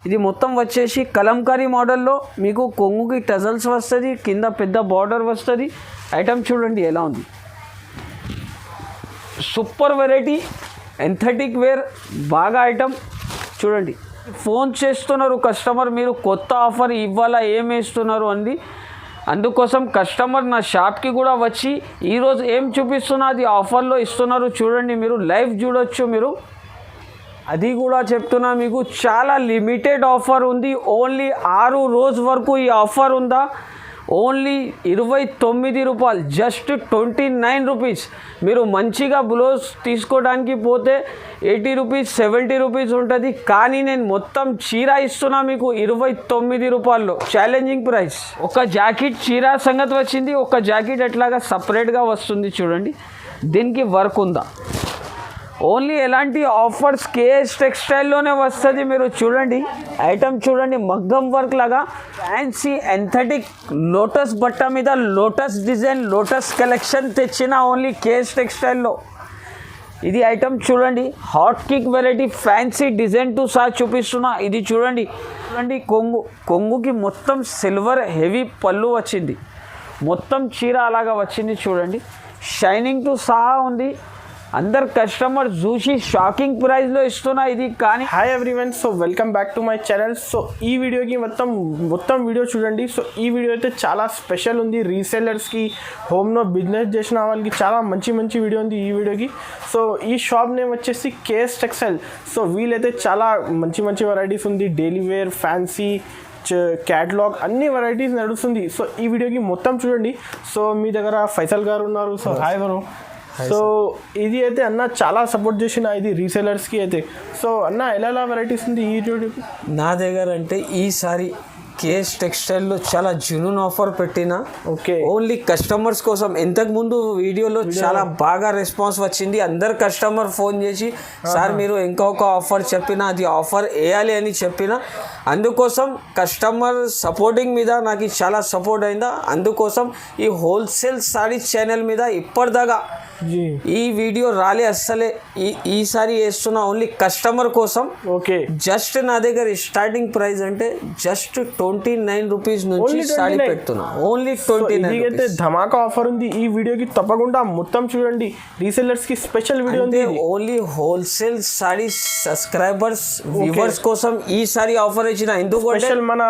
ఇది మొత్తం వచ్చేసి కలంకారీ మోడల్లో మీకు కొంగుకి టజల్స్ వస్తుంది, కింద పెద్ద బార్డర్ వస్తుంది. ఐటమ్ చూడండి ఎలా ఉంది, సూపర్ వెరైటీ, ఎంథెటిక్ వేర్, బాగా ఐటమ్ చూడండి. ఫోన్ చేస్తున్నారు కస్టమర్, మీరు కొత్త ఆఫర్ ఇవ్వాలా ఏం వేస్తున్నారు అంది. అందుకోసం కస్టమర్ నా షాప్కి కూడా వచ్చి ఈరోజు ఏం చూపిస్తున్నా అది ఆఫర్లో ఇస్తున్నారు చూడండి, మీరు లైవ్ చూడొచ్చు. మీరు అది కూడా చెప్తున్నా మీకు చాలా లిమిటెడ్ ఆఫర్ ఉంది. ఓన్లీ 6 రోజు వరకు ఈ ఆఫర్ ఉందా. ఓన్లీ 29 రూపాయలు, జస్ట్ 29 రూపీస్. మీరు మంచిగా బ్లౌజ్ తీసుకోవడానికి పోతే 80 రూపీస్ 70 రూపీస్ ఉంటుంది, కానీ నేను మొత్తం చీర ఇస్తున్నా మీకు 29 రూపాయల్లో. Challenging price. ఒక జాకెట్ చీర సంగతి వచ్చింది, ఒక జాకెట్ ఎట్లాగా సపరేట్గా వస్తుంది చూడండి. దీనికి వర్క్ ఉందా. ఓన్లీ ఎలాంటి ఆఫర్స్ కేఎస్ టెక్స్టైల్లోనే వస్తుంది. మీరు చూడండి ఐటమ్ చూడండి, మగ్గం వర్క్ లాగా ఫ్యాన్సీ ఎంథెటిక్ లోటస్ బట్ట మీద లోటస్ డిజైన్, లోటస్ కలెక్షన్ తెచ్చిన ఓన్లీ కేఎస్ టెక్స్టైల్లో. ఇది ఐటమ్ చూడండి, hot cake variety, fancy design to సహా చూపిస్తున్నా. ఇది చూడండి కొంగుకి మొత్తం సిల్వర్ హెవీ పళ్ళు వచ్చింది, మొత్తం చీర అలాగా వచ్చింది చూడండి, షైనింగ్ టు సహా ఉంది. అందరు కస్టమర్ చూసి షాకింగ్ ప్రైస్లో ఇస్తున్నా ఇది. కానీ hi everyone, so welcome back to my channel. So ఈ వీడియోకి మొత్తం వీడియో చూడండి. సో ఈ వీడియో అయితే చాలా స్పెషల్ ఉంది. రీసెల్లర్స్కి, హోమ్లో బిజినెస్ చేసిన వాళ్ళకి చాలా మంచి వీడియో ఉంది ఈ వీడియోకి. సో ఈ షాప్ నేమ్ వచ్చేసి కేఎస్ టెక్స్టైల్. సో వీళ్ళైతే చాలా మంచి వెరైటీస్ ఉంది, డైలీ వేర్, ఫ్యాన్సీ, క్యాటలాగ్, అన్ని వెరైటీస్ నడుస్తుంది. సో ఈ వీడియోకి మొత్తం చూడండి. సో మీ దగ్గర ఫైసల్ గారు ఉన్నారు. So hi bro. సో ఇది అయితే అన్న చాలా సపోర్ట్ చేసిన ఇది రీసెలర్స్కి అయితే. సో అన్న ఎలా వెరైటీస్ ఉంది ఈ వీడియోకి నా దగ్గర అంటే ఈసారి కేఎస్ టెక్స్టైల్లో చాలా జునూన్ ఆఫర్ పెట్టిన. ఓకే, ఓన్లీ కస్టమర్స్ కోసం. ఇంతకుముందు వీడియోలో చాలా బాగా రెస్పాన్స్ వచ్చింది. అందరు కస్టమర్ ఫోన్ చేసి సార్ మీరు ఇంకొక ఆఫర్ చెప్పిన, అది ఆఫర్ వేయాలి అని చెప్పిన. అందుకోసం కస్టమర్ సపోర్టింగ్ మీద నాకు చాలా సపోర్ట్ అయిందా. అందుకోసం ఈ హోల్సేల్ సారీ ఛానల్ మీద ఇప్పటిదాకా ఈ వీడియో రాలే అస్సలే. ఈసారి వేస్తున్నా ఓన్లీ కస్టమర్ కోసం. ఓకే, జస్ట్ నా దగ్గర స్టార్టింగ్ ప్రైస్ అంటే జస్ట్ 29 రూపీస్ నుంచి సారీ పెడుతున్నా. ఓన్లీ 29 అయితే ధమాకా ఆఫర్ ఉంది. ఈ వీడియోకి తప్పకుండా మొత్తం చూడండి. రీసెల్లర్స్ కి స్పెషల్ వీడియో ఉంది. Only wholesale sorry subscribers viewers కోసం ఈ సారీ ఆఫర్ ఇచ్చిన. ఎందుకంటే మన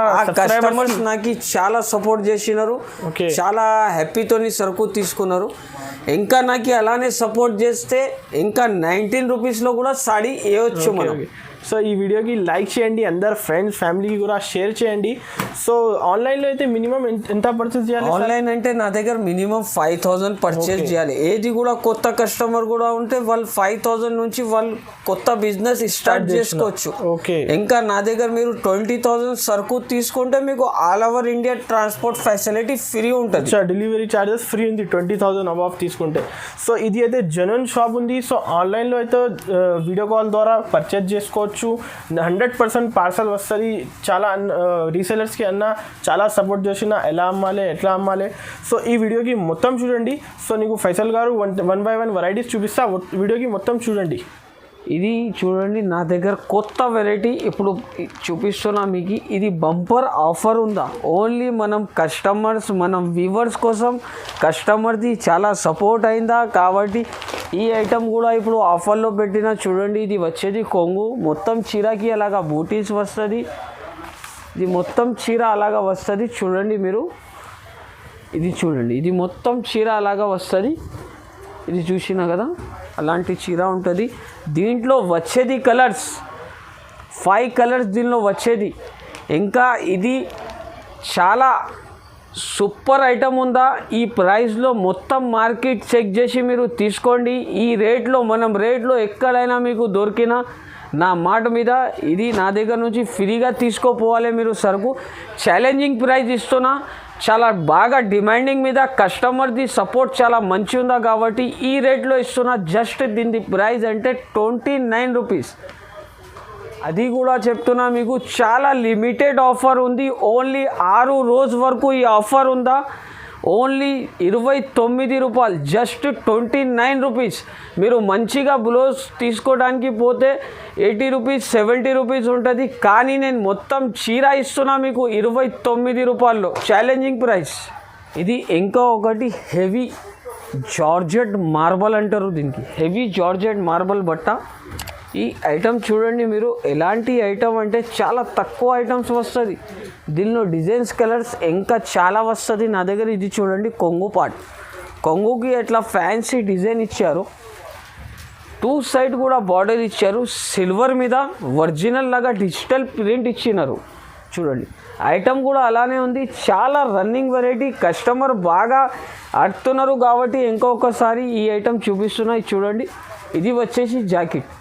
కస్టమర్స్ నాకు చాలా సపోర్ట్ చేసినారు, చాలా హ్యాపీతోని సరుకు తీసుకున్నారు. ఇంకా నాకు అలానే సపోర్ట్ చేస్తే ఇంకా 19 రూపీస్లో కూడా సారీ వేయవచ్చు మనం. సో ఈ వీడియోకి లైక్ చేయండి, అందరు ఫ్రెండ్స్ ఫ్యామిలీకి కూడా షేర్ చేయండి. సో ఆన్లైన్లో అయితే మినిమం ఎంత పర్చేస్ చేయాలి? ఆన్లైన్ అంటే నా దగ్గర మినిమం 5000 పర్చేస్ చేయాలి. ఏది కూడా కొత్త కస్టమర్ కూడా ఉంటే వాళ్ళు 5000 నుంచి వాళ్ళు కొత్త బిజినెస్ స్టార్ట్ చేసుకోవచ్చు. ఓకే, ఇంకా నా దగ్గర మీరు 20,000 సరుకు తీసుకుంటే మీకు all over India transport facility free ఉంటుంది. డెలివరీ ఛార్జెస్ ఫ్రీ ఉంది 20,000 అబవ్ తీసుకుంటే. సో ఇది అయితే జెన్యూన్ షాప్ ఉంది. సో ఆన్లైన్లో అయితే వీడియో కాల్ ద్వారా పర్చేస్ చేసుకోవచ్చు. 100% పార్సల్ వస్తుంది. చాలా రీసెలర్స్కి అన్న చాలా సపోర్ట్ చేసిన ఎలా అమ్మాలి, ఎట్లా అమ్మాలి. సో ఈ వీడియోకి మొత్తం చూడండి. సో నీకు ఫైసల్ గారు 1 by 1 వెరైటీస్ చూపిస్తా, వీడియోకి మొత్తం చూడండి. ఇది చూడండి నా దగ్గర కొత్త వెరైటీ ఇప్పుడు చూపిస్తున్నా మీకు. ఇది బంపర్ ఆఫర్ ఉందా. ఓన్లీ మనం కస్టమర్స్, మనం వ్యూవర్స్ కోసం కస్టమర్ది చాలా సపోర్ట్ అయిందా కాబట్టి ఈ ఐటమ్ కూడా ఇప్పుడు ఆఫర్లో పెట్టిన. చూడండి ఇది వచ్చేది కొంగు, మొత్తం చీరకి అలాగా బూటీస్ వస్తుంది. ఇది మొత్తం చీర అలాగా వస్తుంది చూడండి మీరు. ఇది చూడండి, ఇది మొత్తం చీర అలాగా వస్తుంది. ఇది చూసినా కదా, అలాంటి చీర ఉంటుంది. దీంట్లో వచ్చేది కలర్స్ 5 కలర్స్ దీనిలో వచ్చేది. ఇంకా ఇది చాలా సూపర్ ఐటమ్ ఉందా. ఈ ప్రైస్లో మొత్తం మార్కెట్ చెక్ చేసి మీరు తీసుకోండి. ఈ రేట్లో మనం రేట్లో ఎక్కడైనా మీకు దొరికినా నా మాట మీద ఇది నా దగ్గర నుంచి ఫ్రీగా తీసుకోపోవాలి మీరు సరుకు. ఛాలెంజింగ్ ప్రైస్ ఇస్తున్నా, చాలా బాగా డిమాండింగ్ మీద కస్టమర్ది సపోర్ట్ చాలా మంచి ఉందా కాబట్టి ఈ రేట్లో ఇస్తున్నా. జస్ట్ దీని ప్రైస్ అంటే 29 రూపీస్. అది కూడా చెప్తున్నా మీకు చాలా లిమిటెడ్ ఆఫర్ ఉంది. ఓన్లీ 6 రోజు వరకు ఈ ఆఫర్ ఉందా. ఓన్లీ 29 రూపాయలు, జస్ట్ 29 రూపీస్. మీరు మంచిగా బ్లౌజ్ తీసుకోవడానికి పోతే 80 రూపీస్ 70 రూపీస్ ఉంటుంది, కానీ నేను మొత్తం చీర ఇస్తున్నా మీకు 29 రూపాయల్లో. Challenging price. ఇది ఇంకా ఒకటి హెవీ జార్జెట్ మార్బల్ అంటారు దీనికి, హెవీ జార్జెట్ మార్బల్ బట్ట. ఈ ఐటమ్ చూడండి మీరు, ఎలాంటి ఐటమ్ అంటే చాలా తక్కువ ఐటమ్స్ వస్తుంది దీనిలో. డిజైన్స్ కలర్స్ ఇంకా చాలా వస్తుంది నా దగ్గర. ఇది చూడండి కొంగు పార్ట్, కొంగుకి ఎట్లా ఫ్యాన్సీ డిజైన్ ఇచ్చారు, 2 సైడ్ కూడా బార్డర్ ఇచ్చారు, సిల్వర్ మీద ఒరిజినల్ లాగా డిజిటల్ ప్రింట్ ఇచ్చినారు. చూడండి ఐటమ్ కూడా అలానే ఉంది, చాలా రన్నింగ్ వెరైటీ. కస్టమర్ బాగా అడుగుతున్నారు కాబట్టి ఇంకొకసారి ఈ ఐటమ్ చూపిస్తున్నాయి. చూడండి ఇది వచ్చేసి జాకెట్.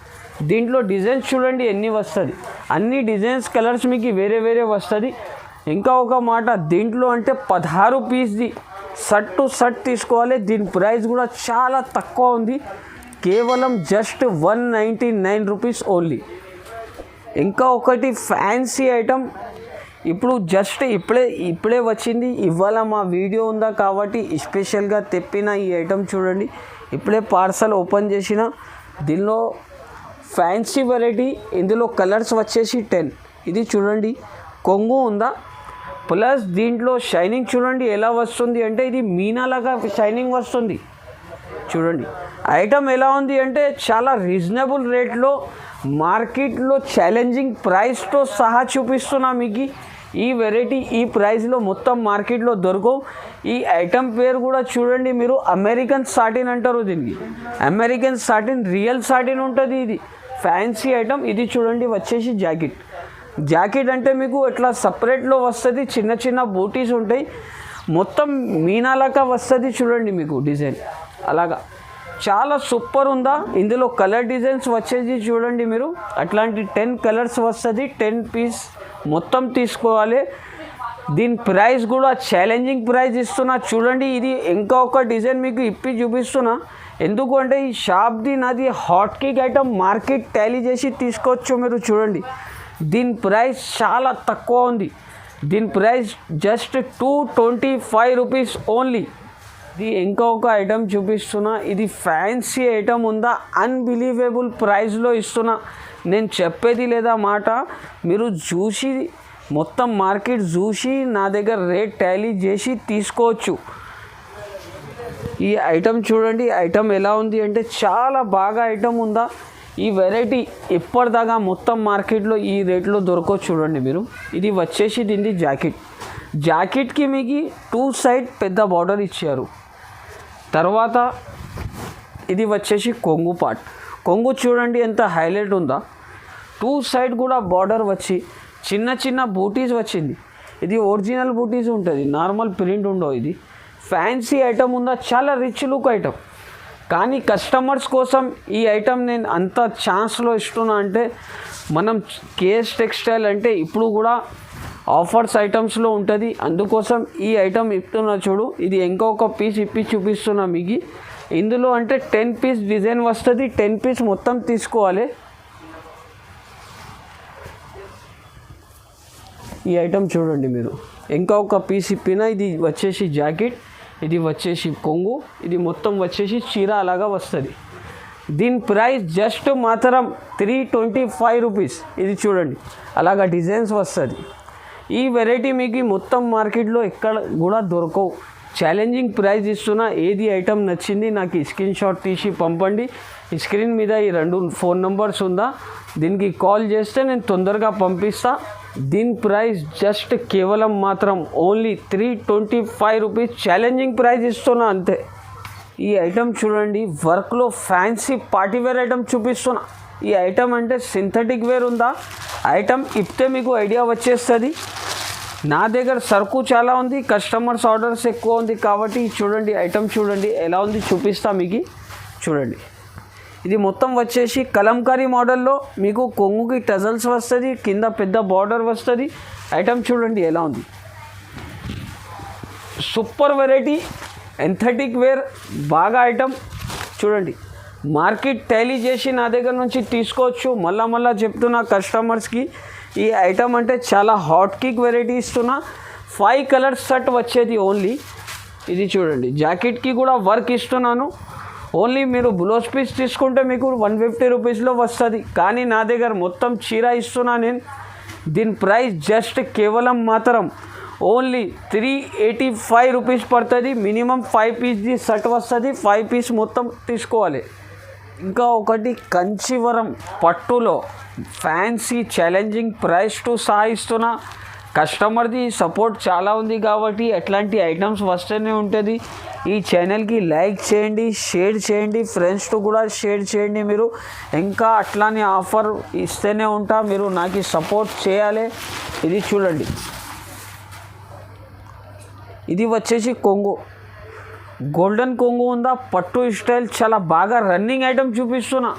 దీంట్లో డిజైన్స్ చూడండి ఎన్ని వస్తుంది, అన్ని డిజైన్స్ కలర్స్ మీకు వేరే వేరే వస్తుంది. ఇంకా ఒక మాట, దీంట్లో అంటే 16 పీస్ది షర్ట్ టు షర్ట్ తీసుకోవాలి. దీని ప్రైస్ కూడా చాలా తక్కువ ఉంది, కేవలం జస్ట్ 199 రూపీస్ ఓన్లీ. ఇంకా ఒకటి ఫ్యాన్సీ ఐటమ్, ఇప్పుడు జస్ట్ ఇప్పుడే వచ్చింది, ఇవాళ మా వీడియో ఉందా కాబట్టి స్పెషల్గా తెప్పిన ఈ ఐటమ్ చూడండి. ఇప్పుడే పార్సల్ ఓపెన్ చేసిన. దీనిలో ఫ్యాన్సీ వెరైటీ, ఇందులో కలర్స్ వచ్చేసి 10. ఇది చూడండి కొంగు ఉందా, ప్లస్ దీంట్లో షైనింగ్ చూడండి ఎలా వస్తుంది అంటే ఇది మీనాలాగా షైనింగ్ వస్తుంది. చూడండి ఐటమ్ ఎలా ఉంది అంటే చాలా రీజనబుల్ రేట్లో, మార్కెట్లో ఛాలెంజింగ్ ప్రైస్తో సహా చూపిస్తున్నా మీకు. ఈ వెరైటీ ఈ ప్రైస్లో మొత్తం మార్కెట్లో దొరకవు. ఈ ఐటమ్ పేరు కూడా చూడండి మీరు, అమెరికన్ సాటిన్ అంటారు దీనికి. అమెరికన్ సాటిన్, రియల్ సాటిన్ ఉంటుంది ఇది, ఫ్యాన్సీ ఐటమ్. ఇది చూడండి వచ్చేసి జాకెట్. జాకెట్ అంటే మీకు ఇట్లా సపరేట్లో వస్తుంది, చిన్న చిన్న బూటీస్ ఉంటాయి, మొత్తం మీనాలాగా వస్తుంది. చూడండి మీకు డిజైన్ అలాగా చాలా సూపర్ ఉందా. ఇందులో కలర్ డిజైన్స్ వచ్చేసి చూడండి మీరు, అట్లాంటి 10 కలర్స్ వస్తుంది, 10 పీస్ మొత్తం తీసుకోవాలి. దీని ప్రైస్ కూడా ఛాలెంజింగ్ ప్రైస్ ఇస్తున్నా. చూడండి ఇది ఇంకా ఒక డిజైన్ మీకు ఇప్పి చూపిస్తున్నా, ఎందుకంటే ఈ షాప్ది నాది hot cake item, market Tally చేసి తీసుకోవచ్చు మీరు. చూడండి దీని ప్రైస్ చాలా తక్కువ ఉంది, దీని ప్రైస్ జస్ట్ 225 రూపీస్ ఓన్లీ. ఇది ఇంకా ఒక ఐటమ్ చూపిస్తున్నా, ఇది ఫ్యాన్సీ ఐటమ్ ఉందా, అన్బిలీవబుల్ ప్రైస్లో ఇస్తున్నా. నేను చెప్పేది లేదా మాట, మీరు చూసి మొత్తం మార్కెట్ చూసి నా దగ్గర రేట్ టాలీ చేసి తీసుకోవచ్చు. ఈ ఐటమ్ చూడండి, ఐటమ్ ఎలా ఉంది అంటే చాలా బాగా ఐటమ్ ఉందా. ఈ వెరైటీ ఇప్పటిదాకా మొత్తం మార్కెట్లో ఈ రేట్లో దొరకవు. చూడండి మీరు, ఇది వచ్చేసి దీన్ని జాకెట్. జాకెట్కి మీకు 2 సైడ్ పెద్ద బార్డర్ ఇచ్చారు. తర్వాత ఇది వచ్చేసి కొంగు పార్ట్. కొంగు చూడండి ఎంత హైలైట్ ఉందా, 2 సైడ్ కూడా బార్డర్ వచ్చి చిన్న చిన్న బూటీస్ వచ్చింది. ఇది ఒరిజినల్ బూటీస్ ఉంటుంది, నార్మల్ ప్రింట్ ఉండవు. ఇది ఫ్యాన్సీ ఐటమ్ ఉందా, చాలా రిచ్ లుక్ ఐటమ్. కానీ కస్టమర్స్ కోసం ఈ ఐటమ్ నేను అంత ఛాన్స్లో ఇస్తున్నా అంటే, మనం కేఎస్ టెక్స్టైల్ అంటే ఇప్పుడు కూడా ఆఫర్స్ ఐటమ్స్లో ఉంటుంది, అందుకోసం ఈ ఐటమ్ ఇస్తున్నా. చూడు ఇది ఇంకొక పీస్ ఇప్పి చూపిస్తున్నా మీకు. ఇందులో అంటే 10 పీస్ డిజైన్ వస్తుంది, 10 పీస్ మొత్తం తీసుకోవాలి. ఈ ఐటమ్ చూడండి మీరు, ఇంకా ఒక పీస్ ఇప్పిన. ఇది వచ్చేసి జాకెట్, ఇది వచ్చేసి కొంగు, ఇది మొత్తం వచ్చేసి చీర అలాగా వస్తుంది. దీని ప్రైస్ జస్ట్ మాత్రం 325 రూపీస్. ఇది చూడండి అలాగా డిజైన్స్ వస్తుంది. ఈ వెరైటీ మీకు మొత్తం మార్కెట్లో ఎక్కడ కూడా దొరకవు, ఛాలెంజింగ్ ప్రైస్ ఇస్తున్నా. ఏది ఐటమ్ నచ్చింది నాకు స్క్రీన్ షాట్ తీసి పంపండి. ఈ స్క్రీన్ మీద ఈ 2 ఫోన్ నెంబర్స్ ఉందా, దీనికి కాల్ చేస్తే నేను తొందరగా పంపిస్తా. దీని ప్రైస్ జస్ట్ కేవలం మాత్రం ఓన్లీ 325 రూపీస్, ఛాలెంజింగ్ ప్రైస్ ఇస్తున్నా అంతే. ఈ ఐటమ్ చూడండి, వర్క్లో ఫ్యాన్సీ పార్టీవేర్ ఐటమ్ చూపిస్తున్నా. ఈ ఐటమ్ అంటే సింథటిక్ వేర్ ఉందా, ఐటమ్ ఇప్పితే మీకు ఐడియా వచ్చేస్తుంది. నా దగ్గర సరుకు చాలా ఉంది, కస్టమర్స్ ఆర్డర్స్ ఎక్కువ ఉంది కాబట్టి చూడండి ఐటమ్ చూడండి ఎలా ఉంది చూపిస్తా మీకు. చూడండి ఇది మొత్తం వచ్చేసి కలంకారీ మోడల్లో మీకు కొంగుకి టజల్స్ వస్తుంది, కింద పెద్ద బార్డర్ వస్తుంది. ఐటమ్ చూడండి ఎలా ఉంది, సూపర్ వెరైటీ, ఎంథెటిక్ వేర్ బాగా ఐటమ్. చూడండి మార్కెట్ టాలీ చేసి నా దగ్గర నుంచి తీసుకోవచ్చు. మళ్ళా చెప్తున్నా కస్టమర్స్కి, ఈ ఐటమ్ అంటే చాలా హాట్ కేక్ వెరైటీ ఇస్తున్నా. 5 కలర్స్ సెట్ వచ్చేది ఓన్లీ. ఇది చూడండి, జాకెట్కి కూడా వర్క్ ఇస్తున్నాను. ఓన్లీ మీరు బ్లౌజ్ పీస్ తీసుకుంటే మీకు 150 రూపీస్లో వస్తుంది. కానీ నా దగ్గర మొత్తం చీర ఇస్తున్నా నేను. దీని ప్రైస్ జస్ట్ కేవలం మాత్రం ఓన్లీ 385 రూపీస్ పడుతుంది. మినిమం 5 పీస్ది సెట్ వస్తుంది. 5 పీస్ మొత్తం తీసుకోవాలి. ఇంకా ఒకటి కంచివరం పట్టులో ఫ్యాన్సీ ఛాలెంజింగ్ ప్రైస్ టు సహా ఇస్తున్నా. కస్టమర్ది సపోర్ట్ చాలా ఉంది కాబట్టి ఎట్లాంటి ఐటమ్స్ వస్తూనే ఉంటుంది. ఈ ఛానల్కి లైక్ చేయండి, షేర్ చేయండి, ఫ్రెండ్స్తో కూడా షేర్ చేయండి. మీరు ఇంకా అట్లానే ఆఫర్ ఇస్తూనే ఉంటా, మీరు నాకు సపోర్ట్ చేయాలి. ఇది చూడండి, ఇది వచ్చేసి కొంగు, గోల్డెన్ కొంగు ఉందా, పట్టు స్టైల్ చాలా బాగా రన్నింగ్ ఐటమ్ చూపిస్తున్నా.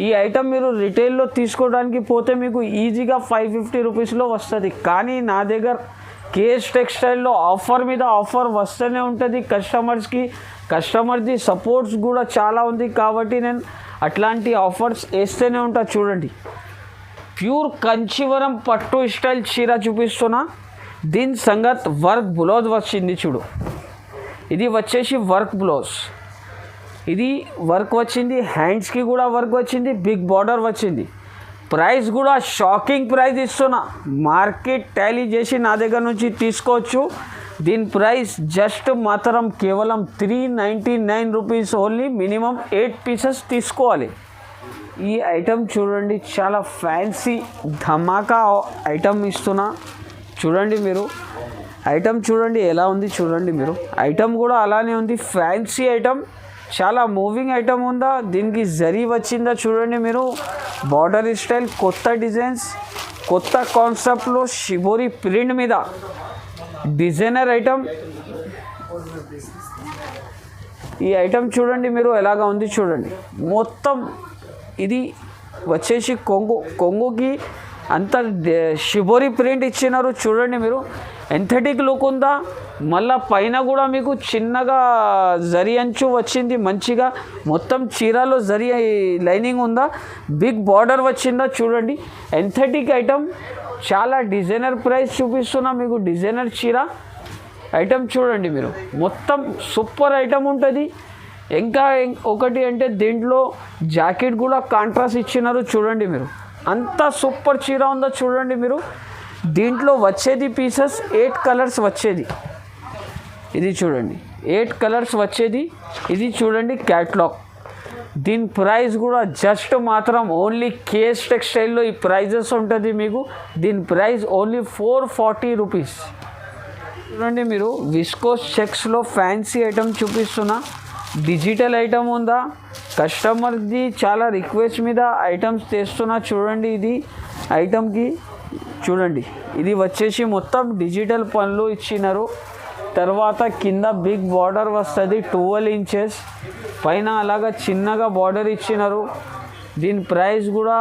ఈ ఐటమ్ మీరు రిటైల్లో తీసుకోవడానికి పోతే మీకు ఈజీగా 550 రూపీస్లో వస్తుంది. కానీ నా దగ్గర కేఎస్ టెక్స్టైల్లో ఆఫర్ మీద ఆఫర్ వస్తూనే ఉంటుంది కస్టమర్స్కి. కస్టమర్ది సపోర్ట్స్ కూడా చాలా ఉంది కాబట్టి నేను అట్లాంటి ఆఫర్స్ వేస్తూనే ఉంటా. చూడండి, ప్యూర్ కంచివరం పట్టు స్టైల్ చీర చూపిస్తున్నా. దీని సంగత్ వర్క్ బ్లౌజ్ వచ్చింది చూడు. ఇది వచ్చేసి వర్క్ బ్లౌజ్, ఇది వర్క్ వచ్చింది, హ్యాండ్స్కి కూడా వర్క్ వచ్చింది, బిగ్ బార్డర్ వచ్చింది. ప్రైస్ కూడా షాకింగ్ ప్రైస్ ఇస్తున్నా. మార్కెట్ టాలీ చేసి నా దగ్గర నుంచి తీసుకోవచ్చు. దీని ప్రైస్ జస్ట్ మాత్రం కేవలం 399 రూపీస్ ఓన్లీ. మినిమం 8 పీసెస్ తీసుకోవాలి. ఈ ఐటమ్ చూడండి, చాలా ఫ్యాన్సీ ధమాకా ఐటమ్ ఇస్తున్నా. చూడండి మీరు ఐటమ్ చూడండి ఎలా ఉంది. చూడండి మీరు ఐటమ్ కూడా అలానే ఉంది, ఫ్యాన్సీ ఐటమ్, చాలా మూవింగ్ ఐటమ్ ఉందా. దీనికి జరీ వచ్చిందా చూడండి మీరు. బార్డర్ స్టైల్, కొత్త డిజైన్స్, కొత్త కాన్సెప్ట్లో షిబోరి ప్రింట్ మీద డిజైనర్ ఐటమ్. ఈ ఐటమ్ చూడండి మీరు ఎలాగా ఉంది. చూడండి మొత్తం ఇది వచ్చేసి కొంగుకి అంత షిబోరి ప్రింట్ ఇచ్చినారు. చూడండి మీరు ఎంథెటిక్ లుక్ ఉందా. మళ్ళా పైన కూడా మీకు చిన్నగా జరి అంచు వచ్చింది మంచిగా. మొత్తం చీరలో జరి లైనింగ్ ఉందా, బిగ్ బార్డర్ వచ్చిందా. చూడండి ఎంథెటిక్ ఐటమ్, చాలా డిజైనర్ ప్రైస్ చూపిస్తున్నా మీకు. డిజైనర్ చీర ఐటమ్ చూడండి మీరు, మొత్తం సూపర్ ఐటమ్ ఉంటుంది. ఇంకా ఒకటి అంటే దీంట్లో జాకెట్ కూడా కాంట్రాస్ట్ ఇచ్చినారు. చూడండి మీరు అంత సూపర్ చీర ఉందో చూడండి మీరు. దీంట్లో వచ్చేది పీసెస్ 8 కలర్స్ వచ్చేది. ఇది చూడండి 8 కలర్స్ వచ్చేది. ఇది చూడండి క్యాట్లాగ్. దీని ప్రైస్ కూడా జస్ట్ మాత్రం ఓన్లీ కేఎస్ టెక్స్టైల్లో ఈ ప్రైజెస్ ఉంటుంది మీకు. దీని ప్రైస్ ఓన్లీ 440 రూపీస్. చూడండి మీరు విస్కోస్ చెక్స్లో ఫ్యాన్సీ ఐటమ్ చూపిస్తున్నా. డిజిటల్ ఐటమ్ ఉందా, కస్టమర్ది చాలా రిక్వెస్ట్ మీద ఐటమ్స్ తెస్తున్నా. చూడండి ఇది ఐటమ్కి చూడండి, ఇది వచ్చేసి మొత్తం డిజిటల్ పనులు ఇచ్చినారు. తర్వాత కింద బిగ్ బార్డర్ వస్తుంది 12 ఇంచెస్, పైన అలాగా చిన్నగా బార్డర్ ఇచ్చినారు. దీని ప్రైస్ కూడా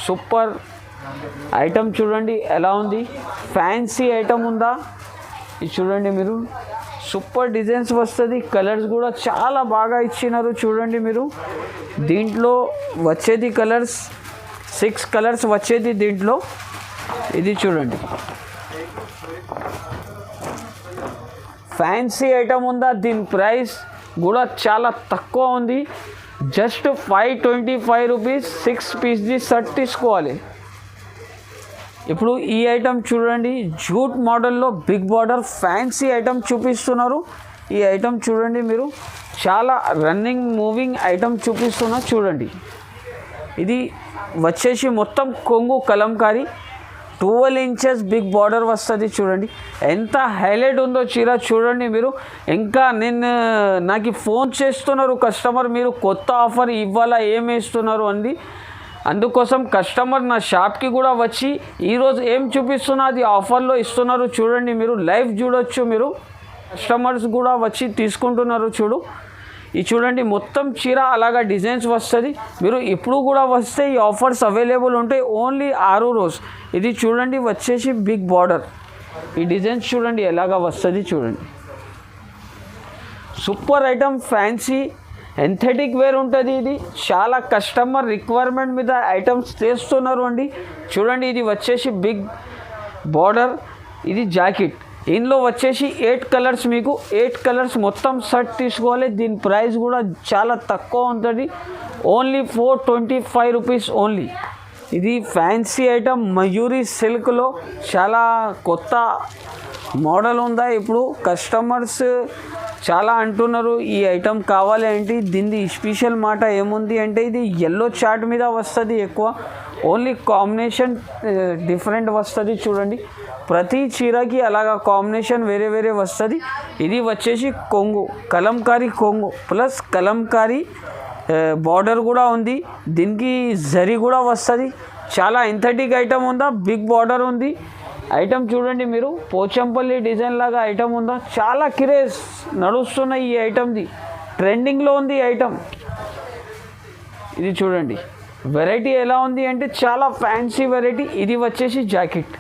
సూపర్ ఐటమ్. చూడండి ఎలా ఉంది, ఫ్యాన్సీ ఐటమ్ ఉందా. ఇది చూడండి మీరు, సూపర్ డిజైన్స్ వస్తుంది. కలర్స్ కూడా చాలా బాగా ఇచ్చినారు. చూడండి మీరు దీంట్లో వచ్చేది కలర్స్ 6 కలర్స్ వచ్చేది దీంట్లో. ఇది చూడండి ఫ్యాన్సీ ఐటమ్ ఉందా. దీని ప్రైస్ కూడా చాలా తక్కువ ఉంది, జస్ట్ 525 రూపీస్. 6 పీస్ది సెట్ తీసుకోవాలి. ఇప్పుడు ఈ ఐటమ్ చూడండి, జూట్ మోడల్లో బిగ్ బార్డర్ ఫ్యాన్సీ ఐటమ్ చూపిస్తున్నారు. ఈ ఐటమ్ చూడండి మీరు, చాలా రన్నింగ్ మూవింగ్ ఐటమ్ చూపిస్తున్నా. చూడండి ఇది వచ్చేసి మొత్తం కొంగు కలంకారీ, 12 ఇంచెస్ బిగ్ బార్డర్ వస్తుంది. చూడండి ఎంత హైలైట్ ఉందో చీర. చూడండి మీరు, ఇంకా నాకు ఫోన్ చేస్తున్నారు కస్టమర్, మీరు కొత్త ఆఫర్ ఇవ్వాలా ఏమి ఇస్తున్నారు అండి. అందుకోసం కస్టమర్ నా షాప్కి కూడా వచ్చి ఈరోజు ఏం చూపిస్తున్నా అది ఆఫర్లో ఇస్తున్నారు. చూడండి మీరు లైవ్ చూడొచ్చు. మీరు కస్టమర్స్ కూడా వచ్చి తీసుకుంటున్నారు. ఇది చూడండి మొత్తం చీర అలాగా డిజైన్స్ వస్తుంది. మీరు ఇప్పుడు కూడా వస్తే ఈ ఆఫర్స్ అవైలబుల్ ఉంటాయి ఓన్లీ 6 రోజు. ఇది చూడండి వచ్చేసి బిగ్ బార్డర్, ఈ డిజైన్స్ చూడండి ఎలాగా వస్తుంది. చూడండి సూపర్ ఐటమ్, ఫ్యాన్సీ ఎంథెటిక్ వేర్ ఉంటుంది. ఇది చాలా కస్టమర్ రిక్వైర్మెంట్ మీద ఐటమ్స్ చేస్తున్నారు అండి. చూడండి ఇది వచ్చేసి బిగ్ బార్డర్, ఇది జాకెట్. ఇందులో వచ్చేసి 8 కలర్స్, మీకు 8 కలర్స్ మొత్తం సెట్ తీసుకోవాలి. దీని ప్రైస్ కూడా చాలా తక్కువ ఉంటుంది, ఓన్లీ 425 రూపీస్ ఓన్లీ. ఇది ఫ్యాన్సీ ఐటమ్ మయూరి సిల్క్లో చాలా కొత్త మోడల్ ఉందా. ఇప్పుడు కస్టమర్స్ చాలా అంటున్నారు ఈ ఐటమ్ కావాలి అంటే. దీన్ని స్పెషల్ మాట ఏముంది అంటే ఇది ఎల్లో చార్ట్ మీద వస్తుంది ఎక్కువ, ఓన్లీ కాంబినేషన్ డిఫరెంట్ వస్తుంది. చూడండి ప్రతి చీరకి అలాగా కాంబినేషన్ వేరే వేరే వస్తుంది. ఇది వచ్చేసి కొంగు, కలంకారీ కొంగు ప్లస్ కలంకారీ బార్డర్ కూడా ఉంది. దీనికి జరీ కూడా వస్తుంది. చాలా ఎంథటిక్ ఐటమ్ ఉందా, బిగ్ బార్డర్ ఉంది. ఐటమ్ చూడండి మీరు, పోచంపల్లి డిజైన్ లాగా ఐటమ్ ఉందా. చాలా క్రేజ్ నడుస్తున్న ఈ ఐటమ్ది, ట్రెండింగ్లో ఉంది ఈ ఐటమ్. ఇది చూడండి వెరైటీ ఎలా ఉంది అంటే చాలా ఫ్యాన్సీ వెరైటీ. ఇది వచ్చేసి జాకెట్,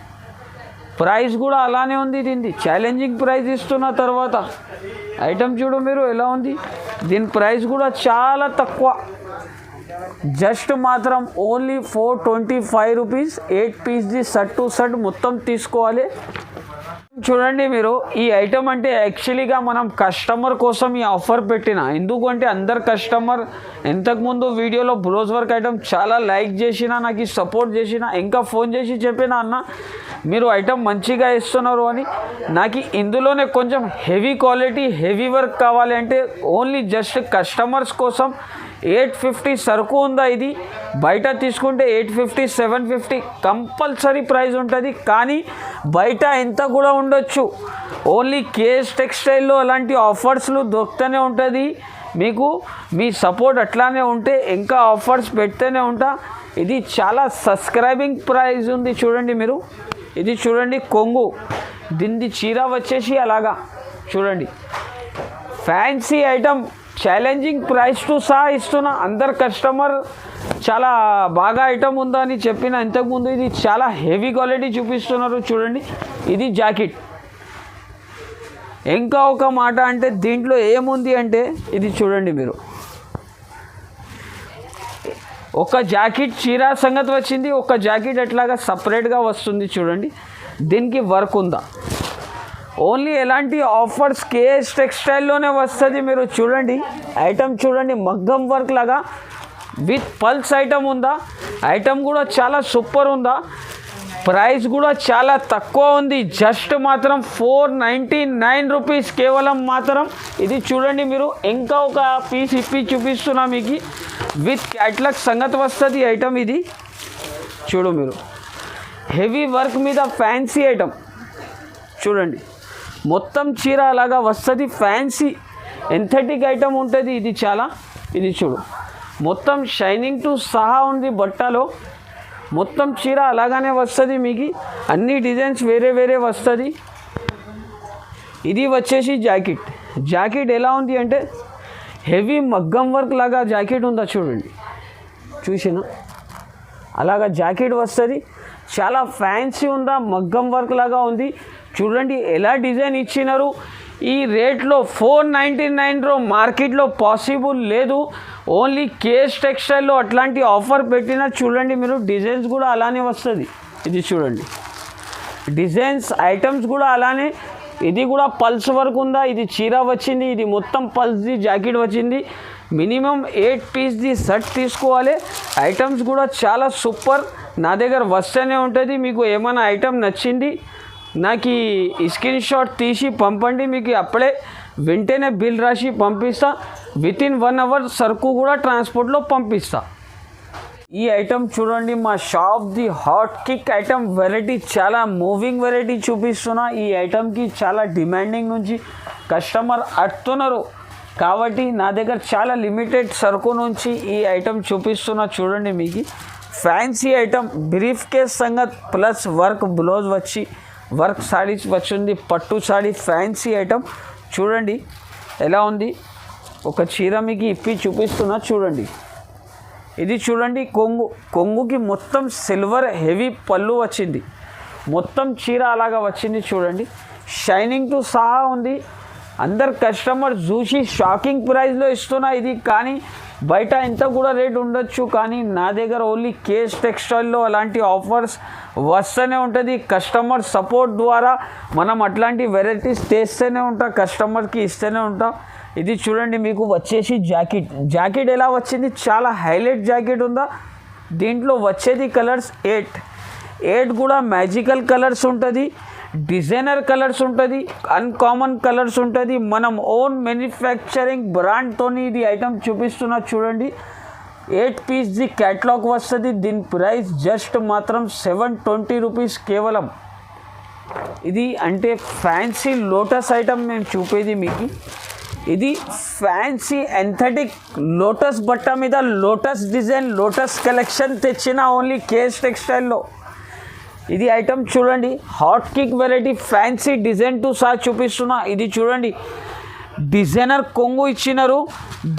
ప్రైస్ కూడా అలానే ఉంది. దీన్ని ఛాలెంజింగ్ ప్రైస్ ఇస్తున్న తర్వాత ఐటమ్ చూడు మీరు ఎలా ఉంది. దీని ప్రైస్ కూడా చాలా తక్కువ, జస్ట్ మాత్రం ఓన్లీ 425 రూపీస్. 8 పీస్ది సెట్ టు సెట్ మొత్తం తీసుకోవాలి. చూడండి మీరు, ఈ ఐటమ్ అంటే యాక్చువల్లీగా మనం కస్టమర్ కోసం ఈ ఆఫర్ పెట్టిన. ఎందుకంటే అందరు కస్టమర్ ఇంతకుముందు వీడియోలో బ్లౌజ్ వర్క్ ఐటమ్ చాలా లైక్ చేసిన, నాకు సపోర్ట్ చేసిన, ఇంకా ఫోన్ చేసి చెప్పిన అన్న మీరు ఐటమ్ మంచిగా ఇస్తున్నారు అని. నాకు ఇందులోనే కొంచెం హెవీ క్వాలిటీ హెవీ వర్క్ కావాలి అంటే ఓన్లీ జస్ట్ కస్టమర్స్ కోసం 850 సరుకు ఉందా. ఇది బయట తీసుకుంటే 850 750 కంపల్సరీ ప్రైస్ ఉంటుంది. కానీ బయట ఎంత కూడా ఉండొచ్చు, ఓన్లీ కేఎస్ టెక్స్టైల్లో అలాంటి ఆఫర్స్లు దొరుకుతూనే ఉంటుంది మీకు. మీ సపోర్ట్ అట్లానే ఉంటే ఇంకా ఆఫర్స్ పెడితేనే ఉంటా. ఇది చాలా సబ్స్క్రైబింగ్ ప్రైస్ ఉంది. చూడండి మీరు, ఇది చూడండి కొంగు, దీని చీర వచ్చేసి అలాగా చూడండి fancy item, challenging price to సహా ఇస్తున్నా. అందరు కస్టమర్ చాలా బాగా ఐటమ్ ఉందా అని చెప్పిన ఇంతకుముందు. ఇది చాలా హెవీ క్వాలిటీ చూపిస్తున్నారు. చూడండి ఇది జాకెట్. ఇంకా ఒక మాట అంటే దీంట్లో ఏముంది అంటే ఇది చూడండి మీరు, ఒక జాకెట్ చీర సంగతి వచ్చింది, ఒక జాకెట్ ఎట్లాగా సపరేట్గా వస్తుంది. చూడండి దీనికి వర్క్ ఉందా. ఓన్లీ ఎలాంటి ఆఫర్స్ కేఎస్ టెక్స్టైల్లోనే వస్తుంది. మీరు చూడండి ఐటమ్ చూడండి, మగ్గం వర్క్ లాగా విత్ పల్స్ ఐటమ్ ఉందా. ఐటమ్ కూడా చాలా సూపర్ ఉందా. ప్రైస్ కూడా చాలా తక్కువ ఉంది, జస్ట్ మాత్రం 499 రూపీస్ కేవలం మాత్రం. ఇది చూడండి మీరు, ఇంకా ఒక పీస్ ఇప్పి చూపిస్తున్నా మీకు. విత్ క్యాట్లాగ్ సంగతి వస్తుంది ఐటమ్. ఇది చూడు మీరు, హెవీ వర్క్ మీద ఫ్యాన్సీ ఐటమ్ చూడండి, మొత్తం చీర అలాగా వస్తుంది. ఫ్యాన్సీ ఎంథటిక్ ఐటమ్ ఉంటుంది ఇది చాలా. ఇది చూడు మొత్తం షైనింగ్ టు సహా ఉంది బట్టలో. మొత్తం చీర అలాగానే వస్తుంది మీకు, అన్ని డిజైన్స్ వేరే వేరే వస్తుంది. ఇది వచ్చేసి జాకెట్. జాకెట్ ఎలా ఉంది అంటే హెవీ మగ్గం వర్క్ లాగా జాకెట్ ఉందా చూడండి, చూసినా అలాగా జాకెట్ వస్తుంది. చాలా ఫ్యాన్సీ ఉందా, మగ్గం వర్క్ లాగా ఉంది. చూడండి ఎలా డిజైన్ ఇచ్చినారు. ఈ రేట్లో 499 మార్కెట్లో పాసిబుల్ లేదు. ఓన్లీ కేఎస్ టెక్స్టైల్లో అట్లాంటి ఆఫర్ పెట్టినా. చూడండి మీరు, డిజైన్స్ కూడా అలానే వస్తుంది. ఇది చూడండి డిజైన్స్ ఐటమ్స్ కూడా అలానే. ఇది కూడా పల్స్ వర్క్ ఉందా. ఇది చీర వచ్చింది, ఇది మొత్తం పల్స్ది జాకెట్ వచ్చింది. మినిమం 8 పీస్ది సెట్ తీసుకోవాలి. ఐటమ్స్ కూడా చాలా సూపర్. నా దగ్గర వస్తూనే ఉంటుంది. మీకు ఏమైనా ఐటమ్ నచ్చింది నాకు స్క్రీన్ షాట్ తీసి పంపండి, మీకు అప్పుడే వెంటనే బిల్ రాసి పంపిస్తా. వితిన్ 1 అవర్ సరుకు కూడా ట్రాన్స్పోర్ట్లో పంపిస్తా. ఈ ఐటమ్ చూడండి, మా షాప్ది హాట్ కిక్ ఐటమ్ వెరైటీ, చాలా మూవింగ్ వెరైటీ చూపిస్తున్నా. ఈ ఐటమ్కి చాలా డిమాండింగ్ నుంచి కస్టమర్ అడుగుతున్నారు కాబట్టి నా దగ్గర చాలా లిమిటెడ్ సరుకు నుంచి ఈ ఐటమ్ చూపిస్తున్నా. చూడండి మీకు fancy item, brief case Sangat plus work blouse వచ్చి వర్క్ సారీస్ వచ్చింది, పట్టు సారీ ఫ్యాన్సీ ఐటమ్. చూడండి ఎలా ఉంది. ఒక చీర మీకు ఇప్పి చూపిస్తున్నా చూడండి. ఇది చూడండి కొంగు, కొంగుకి మొత్తం సిల్వర్ హెవీ పళ్ళు వచ్చింది. మొత్తం చీర అలాగా వచ్చింది. చూడండి షైనింగ్ టు సహా ఉంది. అందరు కస్టమర్ చూసి షాకింగ్ ప్రైస్లో ఇస్తున్నా ఇది. కానీ బయట ఎంత కూడా రేట్ ఉండొచ్చు, కానీ నా దగ్గర ఓన్లీ కేఎస్ టెక్స్టైల్లో అలాంటి ఆఫర్స్ వస్తూనే ఉంటుంది. కస్టమర్ సపోర్ట్ ద్వారా మనం అట్లాంటి వెరైటీస్ తెస్తూనే ఉంటాం, కస్టమర్కి ఇస్తూనే ఉంటాం. ఇది చూడండి, మీకు వచ్చేసి జాకెట్ ఎలా వచ్చింది, చాలా హైలైట్ జాకెట్ ఉందా. దీంట్లో వచ్చేది కలర్స్ 8 కూడా మ్యాజికల్ కలర్స్ ఉంటుంది, డిజైనర్ కలర్స్ ఉంటుంది, అన్కామన్ కలర్స్ ఉంటుంది. మనం ఓన్ మ్యానుఫ్యాక్చరింగ్ బ్రాండ్తోని ఇది ఐటమ్ చూపిస్తున్నా చూడండి. 8 పీస్ది క్యాటలాగ్ వస్తుంది. దీని ప్రైస్ జస్ట్ మాత్రం 720 రూపీస్ కేవలం. ఇది అంటే ఫ్యాన్సీ లోటస్ ఐటమ్ మేము చూపేది మీకు. ఇది ఫ్యాన్సీ ఎంథెటిక్ లోటస్ బట్ట మీద లోటస్ డిజైన్, లోటస్ కలెక్షన్ తెచ్చిన ఓన్లీ కేఎస్ టెక్స్టైల్లో. ఇది ఐటమ్ చూడండి, hot cake variety fancy design to సహా చూపిస్తున్నా. ఇది చూడండి, డిజైనర్ కొంగు ఇచ్చినారు.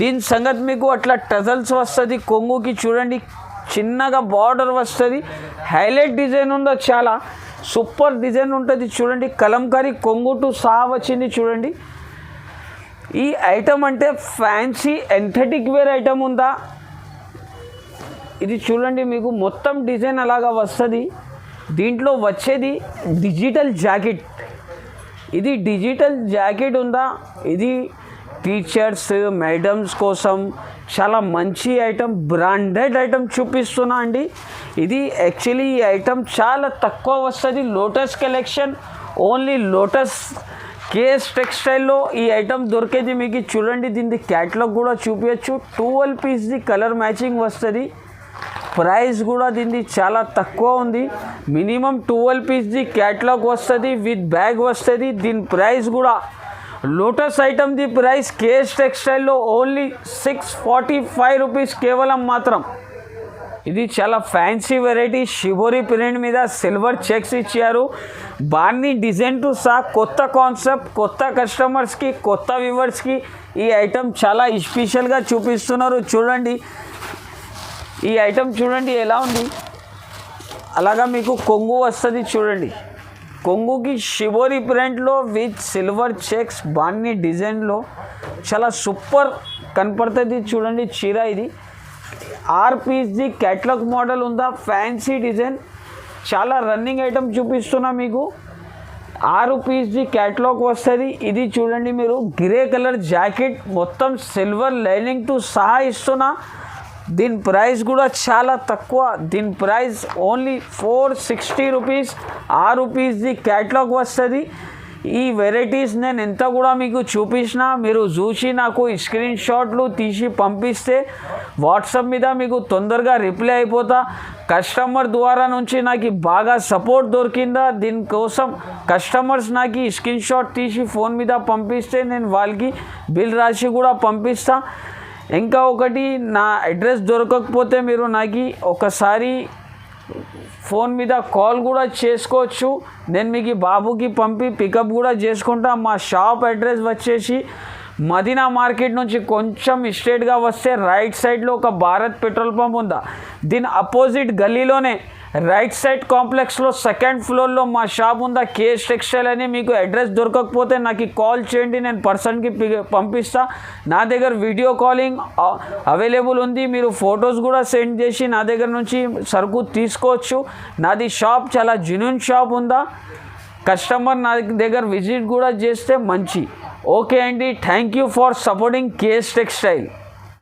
దీని సంగతి మీకు అట్లా టజల్స్ వస్తుంది కొంగుకి. చూడండి, చిన్నగా బార్డర్ వస్తుంది, హైలైట్ డిజైన్ ఉందో, చాలా సూపర్ డిజైన్ ఉంటుంది. చూడండి, కలంకారీ కొంగు టు సహా వచ్చింది. చూడండి, ఈ ఐటమ్ అంటే ఫ్యాన్సీ ఎంథెటిక్ వేర్ ఐటమ్ ఉందా. ఇది చూడండి, మీకు మొత్తం డిజైన్ అలాగా వస్తుంది. దీంట్లో వచ్చేది డిజిటల్ జాకెట్. ఇది డిజిటల్ జాకెట్ ఉందా, ఇది టీచర్స్ మేడమ్స్ కోసం చాలా మంచి ఐటమ్, బ్రాండెడ్ ఐటమ్ చూపిస్తున్నా అండి. ఇది యాక్చువల్లీ ఈ ఐటమ్ చాలా తక్కువ వస్తుంది. Lotus collection only Lotus KS టెక్స్టైల్లో ఈ ఐటమ్ దొరికేది మీకు. చూడండి, దీని క్యాటలాగ్ కూడా చూపించచ్చు. 12 పీస్ది కలర్ మ్యాచింగ్ వస్తుంది. ప్రైస్ కూడా దీన్ని చాలా తక్కువ ఉంది. మినిమం 12 పీస్ది క్యాటలాగ్ వస్తుంది, విత్ బ్యాగ్ వస్తుంది. దీని ప్రైస్ కూడా లోటస్ ఐటమ్ది ప్రైస్ కేఎస్ టెక్స్టైల్లో ఓన్లీ 645 రూపీస్ కేవలం మాత్రం. ఇది చాలా ఫ్యాన్సీ వెరైటీ, షిబోరి ప్రింట్ మీద సిల్వర్ చెక్స్ ఇచ్చారు. బార్నీ డిజైన్ టు సహా కొత్త కాన్సెప్ట్, కొత్త కస్టమర్స్కి, కొత్త వ్యూవర్స్కి ఈ ఐటమ్ చాలా స్పెషల్గా చూపిస్తున్నారు. చూడండి, ఈ ఐటమ్ చూడండి ఎలా ఉంది. అలాగా మీకు కొంగు వస్తుంది. చూడండి, కొంగుకి షిబోరి ప్రింట్లో విత్ సిల్వర్ చెక్స్ బార్నీ డిజైన్లో చాలా సూపర్ కనపడుతుంది. చూడండి, చీర ఇది 6 పీస్ది క్యాటలాగ్ మోడల్ ఉందా, ఫ్యాన్సీ డిజైన్, చాలా రన్నింగ్ ఐటమ్ చూపిస్తున్నా మీకు. 6 పీస్ది క్యాటలాగ్ వస్తుంది. ఇది చూడండి, మీరు గ్రే కలర్ జాకెట్ మొత్తం సిల్వర్ లైనింగ్ టు సహా ఇస్తున్నా. దీని ప్రైస్ కూడా చాలా తక్కువ. దీని ప్రైస్ ఓన్లీ 460 రూపీస్. 6 పీస్ది క్యాటలాగ్ వస్తుంది. ఈ వెరైటీస్ నేను ఎంత కూడా మీకు చూపించిన, మీరు చూసి నాకు స్క్రీన్ షాట్లు తీసి పంపిస్తే వాట్సాప్ మీద మీకు తొందరగా రిప్లై అయిపోతా. కస్టమర్ ద్వారా నుంచి నాకు బాగా సపోర్ట్ దొరికిందా, దీనికోసం కస్టమర్స్ నాకు స్క్రీన్ షాట్ తీసి ఫోన్ మీద పంపిస్తే నేను వాళ్ళకి బిల్ రాసి కూడా పంపిస్తా. ఇంకా ఒకటి, నా అడ్రస్ దొరకకపోతే మీరు నాకు ఒకసారి ఫోన్ మీద కాల్ కూడా చేసుకోవచ్చు. నేను మీకు బాబుకి పంపి పికప్ కూడా చేసుకుంటా. మా షాప్ అడ్రస్ వచ్చేసి మదీనా మార్కెట్ నుంచి కొంచెం స్ట్రేట్గా వస్తే రైట్ సైడ్లో ఒక భారత్ పెట్రోల్ పంప్ ఉందా, దీని అపోజిట్ గల్లీలోనే రైట్ సైడ్ కాంప్లెక్స్లో 2nd ఫ్లోర్లో మా షాప్ ఉందా, కేఎస్ టెక్స్టైల్ అని. మీకు అడ్రస్ దొరకకపోతే నాకు కాల్ చేయండి, నేను పర్సన్కి పంపిస్తా. నా దగ్గర వీడియో కాలింగ్ అవైలబుల్ ఉంది. మీరు ఫొటోస్ కూడా సెండ్ చేసి నా దగ్గర నుంచి సరుకు తీసుకోవచ్చు. నాది షాప్ చాలా జెన్యూన్ షాప్ ఉందా, కస్టమర్ నా దగ్గర విజిట్ కూడా చేస్తే మంచి. ఓకే అండి, thank you for supporting KS textile.